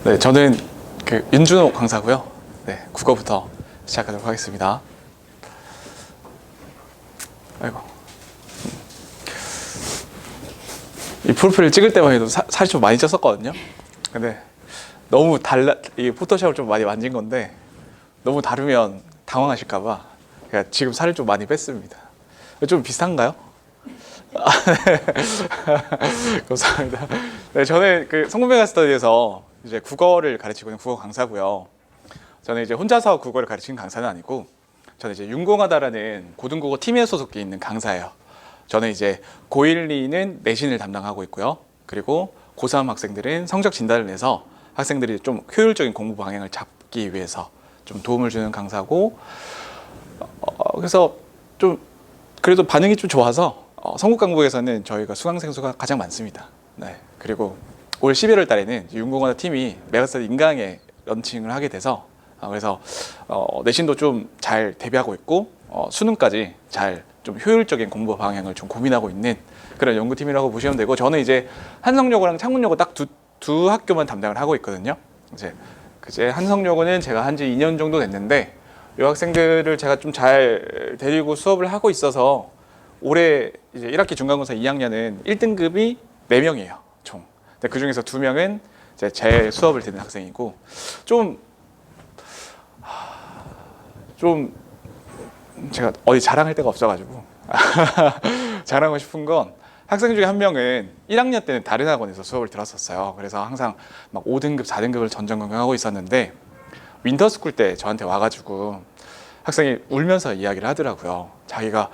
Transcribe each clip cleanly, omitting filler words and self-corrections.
네, 저는 윤준호 강사고요. 네, 국어부터 시작하도록 하겠습니다. 아이고. 이 프로필을 찍을 때만 해도 살이 좀 많이 쪘었거든요. 근데 너무 이 포토샵을 좀 많이 만진 건데 너무 다르면 당황하실까봐 제가 지금 살을 좀 많이 뺐습니다. 좀 비슷한가요? 네. 감사합니다. 네, 저는 성공배가 스터디에서 이제 국어를 가르치고 있는 국어 강사고요. 저는 이제 혼자서 국어를 가르치는 강사는 아니고 저는 이제 윤공하다라는 고등국어 팀에 소속돼 있는 강사예요. 저는 이제 고1, 2는 내신을 담당하고 있고요. 그리고 고3 학생들은 성적 진단을 내서 학생들이 좀 효율적인 공부 방향을 잡기 위해서 좀 도움을 주는 강사고, 그래서 좀 그래도 반응이 좀 좋아서 성북강북에서는 저희가 수강생 수가 가장 많습니다. 네. 그리고 올 11월 달에는 윤공하다 팀이 메가스터디 인강에 런칭을 하게 돼서 그래서 내신도 좀 잘 대비하고 있고 수능까지 잘 좀 효율적인 공부 방향을 좀 고민하고 있는 그런 연구팀이라고 보시면 되고, 저는 이제 한성여고랑 창문여고 딱 두 학교만 담당을 하고 있거든요. 이제 한성여고는 제가 한지 2년 정도 됐는데 이 학생들을 제가 좀 잘 데리고 수업을 하고 있어서 올해 이제 1학기 중간고사 2학년은 1등급이 4명이에요, 총. 근데 그 중에서 2명은 제 수업을 듣는 학생이고, 좀 제가 어디 자랑할 데가 없어가지고 자랑하고 싶은 건, 학생 중에 한 명은 1학년 때는 다른 학원에서 수업을 들었었어요. 그래서 항상 막 5등급, 4등급을 전전긍긍하고 있었는데 윈터스쿨 때 저한테 와가지고 학생이 울면서 이야기를 하더라고요. 자기가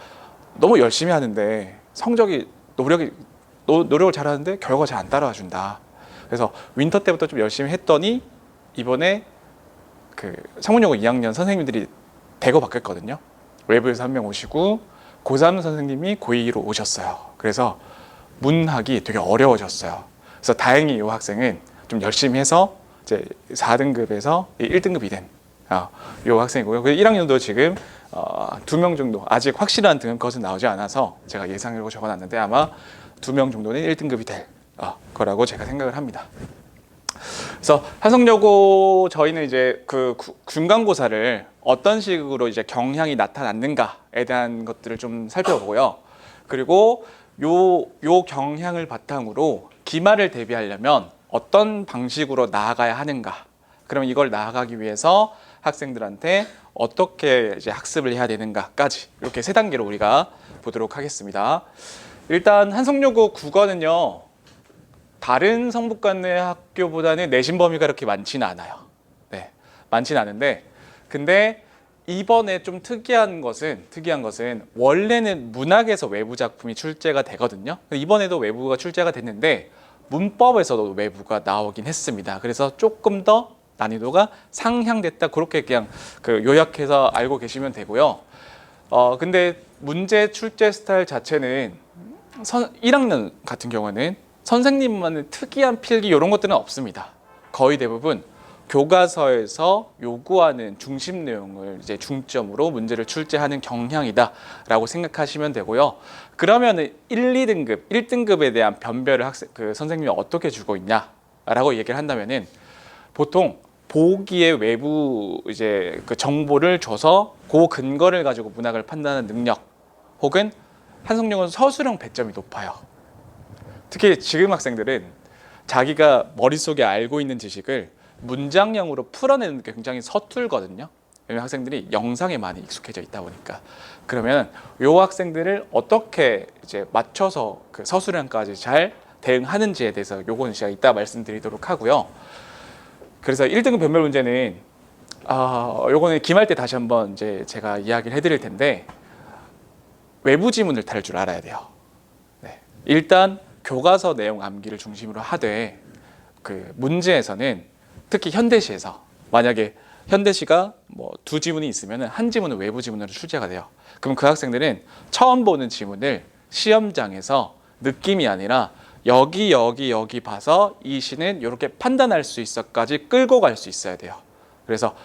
너무 열심히 하는데 노력을 잘하는데 결과가 잘 안 따라와 준다. 그래서 윈터 때부터 좀 열심히 했더니 이번에 창문여고 2학년 선생님들이 대거 바뀌었거든요. 외부에서 한 명 오시고 고3 선생님이 고2로 오셨어요. 그래서 문학이 되게 어려워졌어요. 그래서 다행히 이 학생은 좀 열심히 해서 이제 4등급에서 1등급이 된 이 학생이고요. 1학년도 지금 2명 정도, 아직 확실한 등급 것은 나오지 않아서 제가 예상으로 적어놨는데 아마 2명 정도는 1등급이 될 거라고 제가 생각을 합니다. 그래서 한성여고 저희는 이제 중간고사를 어떤 식으로 이제 경향이 나타났는가에 대한 것들을 좀 살펴보고요. 그리고 요 경향을 바탕으로 기말을 대비하려면 어떤 방식으로 나아가야 하는가. 그러면 이걸 나아가기 위해서 학생들한테 어떻게 이제 학습을 해야 되는가까지 이렇게 3단계로 우리가 보도록 하겠습니다. 일단 한성여고 국어는요, 다른 성북관내 학교보다는 내신 범위가 그렇게 많지는 않아요. 네, 많지는 않은데, 근데 이번에 좀 특이한 것은 원래는 문학에서 외부 작품이 출제가 되거든요. 이번에도 외부가 출제가 됐는데 문법에서도 외부가 나오긴 했습니다. 그래서 조금 더 난이도가 상향됐다, 그렇게 그냥 요약해서 알고 계시면 되고요. 근데 문제 출제 스타일 자체는 1학년 같은 경우는 선생님만의 특이한 필기 이런 것들은 없습니다. 거의 대부분 교과서에서 요구하는 중심 내용을 이제 중점으로 문제를 출제하는 경향이다라고 생각하시면 되고요. 그러면 1, 2등급, 1등급에 대한 변별을 선생님이 어떻게 주고 있냐라고 얘기를 한다면은 보통 보기에 외부 이제 정보를 줘서 그 근거를 가지고 문학을 판단하는 능력, 혹은 한성여고는 서술형 배점이 높아요. 특히 지금 학생들은 자기가 머릿속에 알고 있는 지식을 문장형으로 풀어내는 게 굉장히 서툴거든요. 왜냐하면 학생들이 영상에 많이 익숙해져 있다 보니까. 그러면 이 학생들을 어떻게 이제 맞춰서 서술형까지 잘 대응하는지에 대해서 요거는 제가 이따 말씀드리도록 하고요. 그래서 1등급 변별 문제는 요거는 기말 때 다시 한번 이제 제가 이야기를 해드릴 텐데, 외부 지문을 탈 줄 알아야 돼요. 네. 일단 교과서 내용 암기를 중심으로 하되 문제에서는 특히 현대시에서 만약에 현대시가 뭐 2지문이 있으면 한 지문은 외부 지문으로 출제가 돼요. 그럼 그 학생들은 처음 보는 지문을 시험장에서 느낌이 아니라 여기 봐서 이 시는 이렇게 판단할 수 있어까지 끌고 갈 수 있어야 돼요. 그래서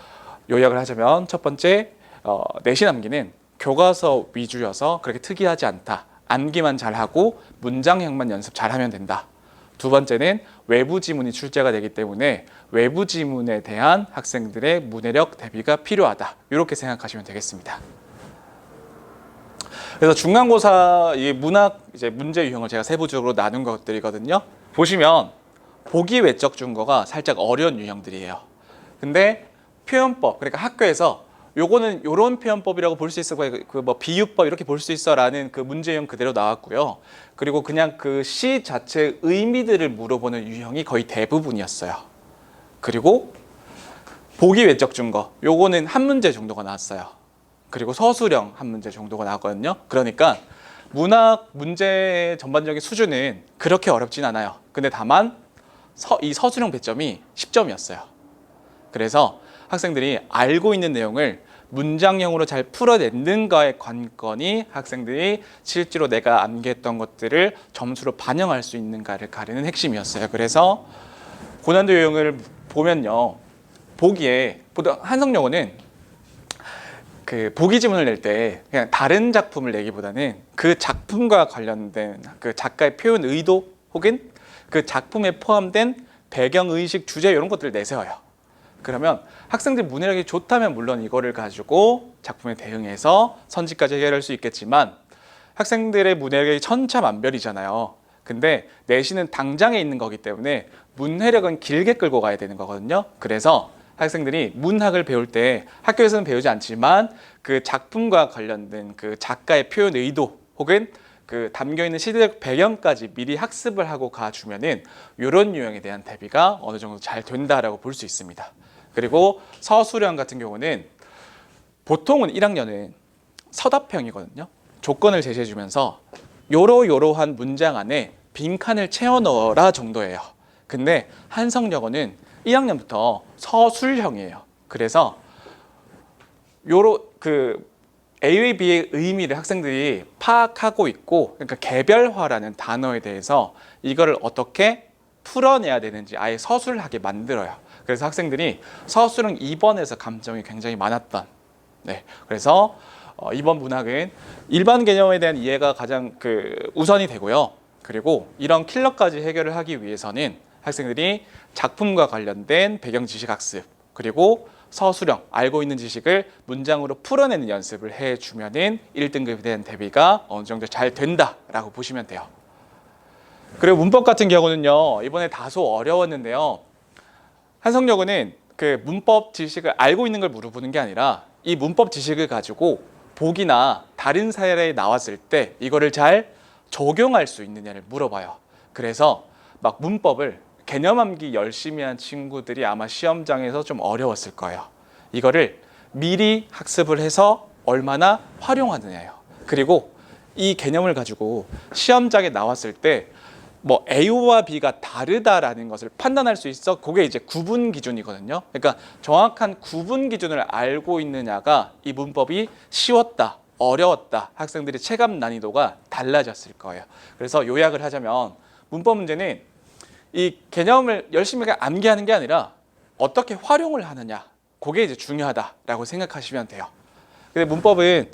요약을 하자면 첫 번째, 내신 암기는 교과서 위주여서 그렇게 특이하지 않다. 암기만 잘하고 문장형만 연습 잘하면 된다. 두 번째는 외부 지문이 출제가 되기 때문에 외부 지문에 대한 학생들의 문해력 대비가 필요하다. 이렇게 생각하시면 되겠습니다. 그래서 중간고사 이 문학 이제 문제 유형을 제가 세부적으로 나눈 것들이거든요. 보시면 보기 외적 준거가 살짝 어려운 유형들이에요. 근데 표현법, 그러니까 학교에서 요거는 요런 표현법이라고 볼 수 있어, 그 뭐 비유법 이렇게 볼 수 있어라는 그 문제형 그대로 나왔고요. 그리고 그냥 그 시 자체의 의미들을 물어보는 유형이 거의 대부분이었어요. 그리고 보기 외적 준거, 요거는 한 문제 정도가 나왔어요. 그리고 서술형 한 문제 정도가 나왔거든요. 그러니까 문학 문제의 전반적인 수준은 그렇게 어렵진 않아요. 근데 다만 이 서술형 배점이 10점이었어요. 그래서 학생들이 알고 있는 내용을 문장형으로 잘 풀어내는가의 관건이 학생들이 실제로 내가 암기했던 것들을 점수로 반영할 수 있는가를 가리는 핵심이었어요. 그래서 고난도 유형을 보면요, 보기에 보통 한성영어는 그 보기 지문을 낼 때 그냥 다른 작품을 내기보다는 그 작품과 관련된 그 작가의 표현 의도 혹은 그 작품에 포함된 배경 의식 주제 이런 것들을 내세워요. 그러면 학생들 문해력이 좋다면 물론 이거를 가지고 작품에 대응해서 선지까지 해결할 수 있겠지만 학생들의 문해력이 천차만별이잖아요. 근데 내신은 당장에 있는 거기 때문에 문해력은 길게 끌고 가야 되는 거거든요. 그래서 학생들이 문학을 배울 때 학교에서는 배우지 않지만 그 작품과 관련된 그 작가의 표현 의도 혹은 그 담겨있는 시대적 배경까지 미리 학습을 하고 가주면은 이런 유형에 대한 대비가 어느 정도 잘 된다라고 볼 수 있습니다. 그리고 서술형 같은 경우는 보통은 1학년은 서답형이거든요. 조건을 제시해 주면서 요러요러한 문장 안에 빈칸을 채워 넣어라 정도예요. 근데 한성영어는 1학년부터 서술형이에요. 그래서 그 A의 B의 의미를 학생들이 파악하고 있고, 그러니까 개별화라는 단어에 대해서 이거를 어떻게 풀어내야 되는지 아예 서술하게 만들어요. 그래서 학생들이 서술형 2번에서 감점이 굉장히 많았던, 네, 그래서 2번 문학은 일반 개념에 대한 이해가 가장 우선이 되고요. 그리고 이런 킬러까지 해결을 하기 위해서는 학생들이 작품과 관련된 배경 지식 학습, 그리고 서술형, 알고 있는 지식을 문장으로 풀어내는 연습을 해주면은 1등급에 대한 대비가 어느 정도 잘 된다라고 보시면 돼요. 그리고 문법 같은 경우는요, 이번에 다소 어려웠는데요. 한성여고는 그 문법 지식을 알고 있는 걸 물어보는 게 아니라 이 문법 지식을 가지고 보기나 다른 사례에 나왔을 때 이거를 잘 적용할 수 있느냐를 물어봐요. 그래서 막 문법을 개념 암기 열심히 한 친구들이 아마 시험장에서 좀 어려웠을 거예요. 이거를 미리 학습을 해서 얼마나 활용하느냐예요. 그리고 이 개념을 가지고 시험장에 나왔을 때 뭐 A와 B가 다르다라는 것을 판단할 수 있어. 그게 이제 구분 기준이거든요. 그러니까 정확한 구분 기준을 알고 있느냐가 이 문법이 쉬웠다, 어려웠다, 학생들의 체감 난이도가 달라졌을 거예요. 그래서 요약을 하자면 문법 문제는 이 개념을 열심히 암기하는 게 아니라 어떻게 활용을 하느냐, 그게 이제 중요하다라고 생각하시면 돼요. 근데 문법은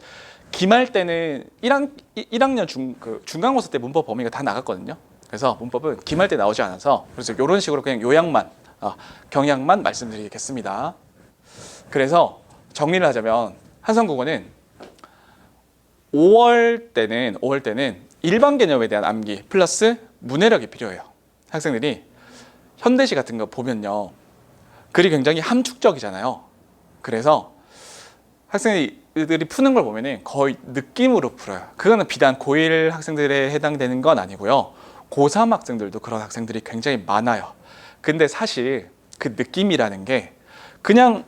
기말 때는 1학년 중간고사 때 문법 범위가 다 나갔거든요. 그래서 문법은 기말 때 나오지 않아서 그래서 이런 식으로 그냥 요약만, 경향만 말씀드리겠습니다. 그래서 정리를 하자면 한성국어는 5월 때는 일반 개념에 대한 암기 플러스 문해력이 필요해요. 학생들이 현대시 같은 거 보면요, 글이 굉장히 함축적이잖아요. 그래서 학생들이 푸는 걸 보면은 거의 느낌으로 풀어요. 그거는 비단 고1 학생들에 해당되는 건 아니고요. 고3 학생들도 그런 학생들이 굉장히 많아요. 근데 사실 그 느낌이라는 게 그냥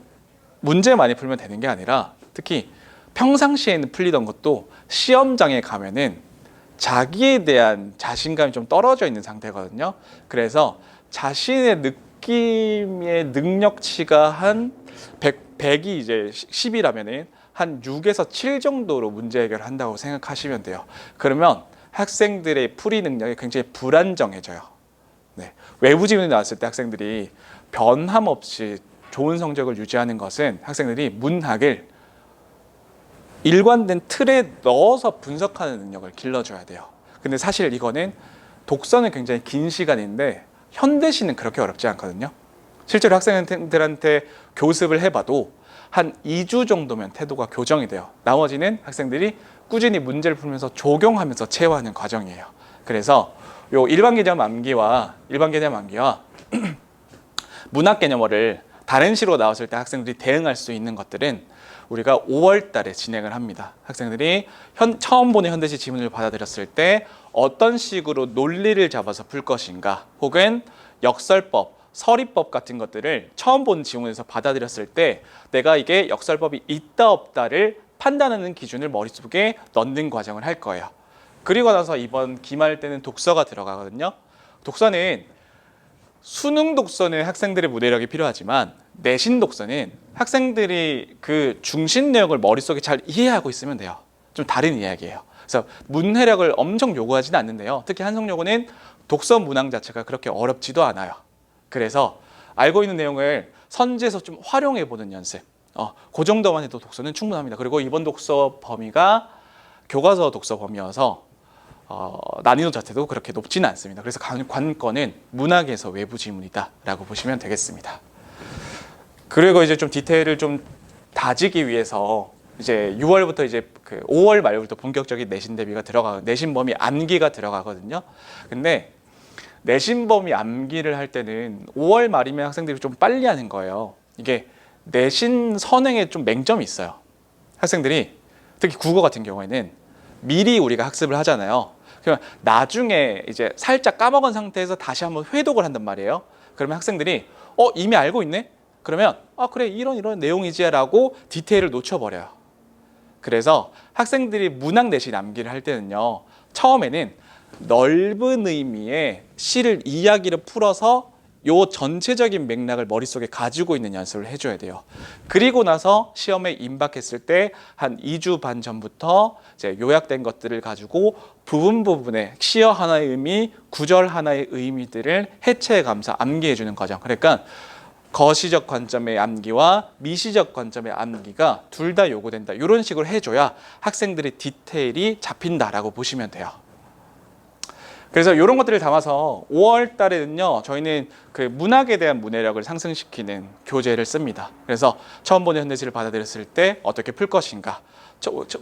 문제 많이 풀면 되는 게 아니라 특히 평상시에는 풀리던 것도 시험장에 가면은 자기에 대한 자신감이 좀 떨어져 있는 상태거든요. 그래서 자신의 느낌의 능력치가 한 100이 이제 10이라면은 한 6에서 7 정도로 문제 해결을 한다고 생각하시면 돼요. 그러면 학생들의 풀이 능력이 굉장히 불안정해져요. 네. 외부 지문이 나왔을 때 학생들이 변함없이 좋은 성적을 유지하는 것은 학생들이 문학을 일관된 틀에 넣어서 분석하는 능력을 길러줘야 돼요. 근데 사실 이거는 독서는 굉장히 긴 시간인데 현대시는 그렇게 어렵지 않거든요. 실제로 학생들한테 교습을 해봐도 한 2주 정도면 태도가 교정이 돼요. 나머지는 학생들이 꾸준히 문제를 풀면서 적용하면서 체화하는 과정이에요. 그래서 요 일반 개념 암기와 문학 개념어를 다른 시로 나왔을 때 학생들이 대응할 수 있는 것들은 우리가 5월 달에 진행을 합니다. 학생들이 처음 보는 현대시 지문을 받아들였을 때 어떤 식으로 논리를 잡아서 풀 것인가, 혹은 역설법, 서리법 같은 것들을 처음 본 지문에서 받아들였을 때 내가 이게 역설법이 있다 없다를 판단하는 기준을 머릿속에 넣는 과정을 할 거예요. 그리고 나서 이번 기말 때는 독서가 들어가거든요. 독서는 수능 독서는 학생들의 문해력이 필요하지만 내신 독서는 학생들이 그 중심 내용을 머릿속에 잘 이해하고 있으면 돼요. 좀 다른 이야기예요. 그래서 문해력을 엄청 요구하지는 않는데요. 특히 한성여고는 독서 문항 자체가 그렇게 어렵지도 않아요. 그래서 알고 있는 내용을 선지에서 좀 활용해 보는 연습, 그 정도만 해도 독서는 충분합니다. 그리고 이번 독서 범위가 교과서 독서 범위여서 난이도 자체도 그렇게 높지는 않습니다. 그래서 관건은 문학에서 외부 지문이다라고 보시면 되겠습니다. 그리고 이제 좀 디테일을 좀 다지기 위해서 이제 6월부터 이제 그 5월 말부터 본격적인 내신 대비가 내신 범위 암기가 들어가거든요. 근데 내신 범위 암기를 할 때는 5월 말이면 학생들이 좀 빨리 하는 거예요. 이게 내신 선행에 좀 맹점이 있어요. 학생들이 특히 국어 같은 경우에는 미리 우리가 학습을 하잖아요. 그러면 나중에 이제 살짝 까먹은 상태에서 다시 한번 회독을 한단 말이에요. 그러면 학생들이 이미 알고 있네? 그러면 그래 이런 내용이지라고 디테일을 놓쳐버려요. 그래서 학생들이 문학 내신 암기를 할 때는요, 처음에는 넓은 의미의 시를 이야기를 풀어서 요 전체적인 맥락을 머릿속에 가지고 있는 연습을 해줘야 돼요. 그리고 나서 시험에 임박했을 때 한 2주 반 전부터 이제 요약된 것들을 가지고 부분의 시어 하나의 의미, 구절 하나의 의미들을 해체감사 암기해주는 과정. 그러니까 거시적 관점의 암기와 미시적 관점의 암기가 둘 다 요구된다. 이런 식으로 해줘야 학생들의 디테일이 잡힌다라고 보시면 돼요. 그래서 이런 것들을 담아서 5월 달에는요, 저희는 그 문학에 대한 문해력을 상승시키는 교재를 씁니다. 그래서 처음 보는 현대시를 받아들였을 때 어떻게 풀 것인가,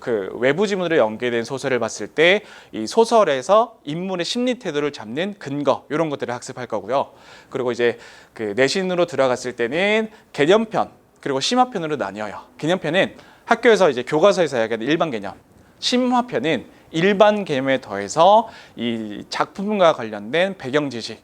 그 외부 지문으로 연계된 소설을 봤을 때 이 소설에서 인물의 심리 태도를 잡는 근거, 이런 것들을 학습할 거고요. 그리고 이제 그 내신으로 들어갔을 때는 개념편 그리고 심화편으로 나뉘어요. 개념편은 학교에서 이제 교과서에서 이야기하는 일반 개념, 심화편은 일반 개념에 더해서 이 작품과 관련된 배경 지식,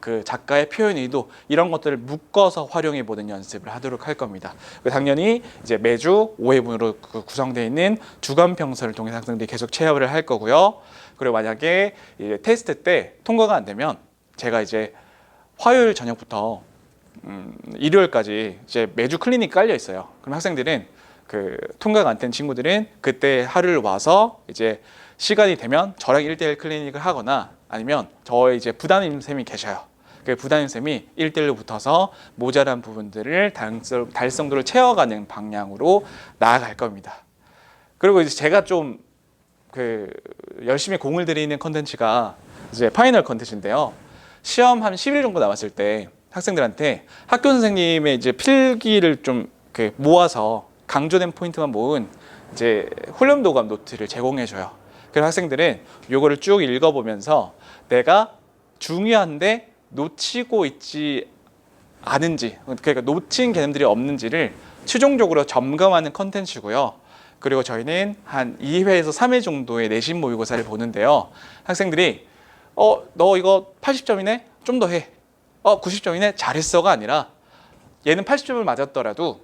그 작가의 표현 의도, 이런 것들을 묶어서 활용해 보는 연습을 하도록 할 겁니다. 당연히 이제 매주 5회분으로 구성되어 있는 주간 평서를 통해서 학생들이 계속 체험을 할 거고요. 그리고 만약에 이제 테스트 때 통과가 안 되면 제가 이제 화요일 저녁부터 일요일까지 이제 매주 클리닉 깔려 있어요. 그럼 학생들은 그 통과가 안 된 친구들은 그때 하루를 와서 이제 시간이 되면 저랑 1대1 클리닉을 하거나 아니면 저의 이제 부담임 쌤이 계셔요. 그 부담임 쌤이 1대1로 붙어서 모자란 부분들을 달성도를 채워가는 방향으로 나아갈 겁니다. 그리고 이제 제가 좀 그 열심히 공을 들이는 컨텐츠가 이제 파이널 컨텐츠인데요. 시험 한 10일 정도 남았을 때 학생들한테 학교 선생님의 이제 필기를 좀 그 모아서 강조된 포인트만 모은 이제 훈련 도감 노트를 제공해줘요. 그래서 학생들은 요거를 쭉 읽어보면서 내가 중요한데 놓치고 있지 않은지, 그러니까 놓친 개념들이 없는지를 최종적으로 점검하는 컨텐츠고요. 그리고 저희는 한 2회에서 3회 정도의 내신 모의고사를 보는데요. 학생들이 너 이거 80점이네? 좀 더 해. 90점이네? 잘했어가 아니라 얘는 80점을 맞았더라도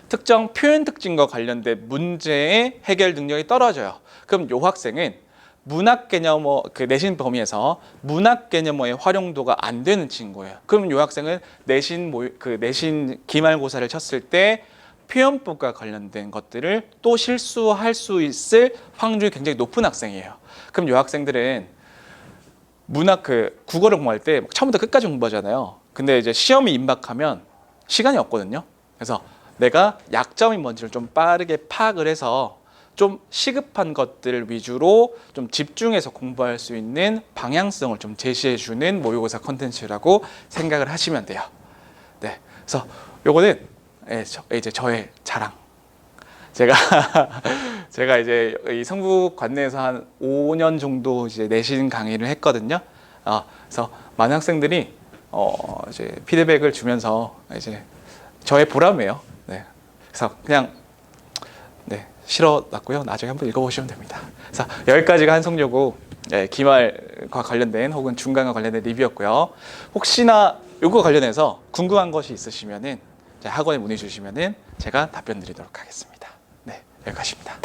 특정 표현 특징과 관련된 문제의 해결 능력이 떨어져요. 그럼 요 학생은 문학 개념어 그 내신 범위에서 문학 개념어의 활용도가 안 되는 친구예요. 그럼 요 학생은 내신 기말고사를 쳤을 때 표현법과 관련된 것들을 또 실수할 수 있을 확률이 굉장히 높은 학생이에요. 그럼 요 학생들은 문학 국어를 공부할 때 처음부터 끝까지 공부하잖아요. 근데 이제 시험이 임박하면 시간이 없거든요. 그래서 내가 약점이 뭔지를 좀 빠르게 파악을 해서 좀 시급한 것들 위주로 좀 집중해서 공부할 수 있는 방향성을 좀 제시해주는 모의고사 컨텐츠라고 생각을 하시면 돼요. 네, 그래서 요거는 이제 저의 자랑. 제가 제가 이제 이 성북관내에서 한 5년 정도 이제 내신 강의를 했거든요. 그래서 많은 학생들이 이제 피드백을 주면서 이제 저의 보람이에요. 네, 그래서 그냥 실어놨고요. 나중에 한번 읽어보시면 됩니다. 그래서 여기까지가 한성여고 기말과 관련된 혹은 중간과 관련된 리뷰였고요. 혹시나 이거 관련해서 궁금한 것이 있으시면은 학원에 문의 주시면은 제가 답변 드리도록 하겠습니다. 네, 여기까지입니다.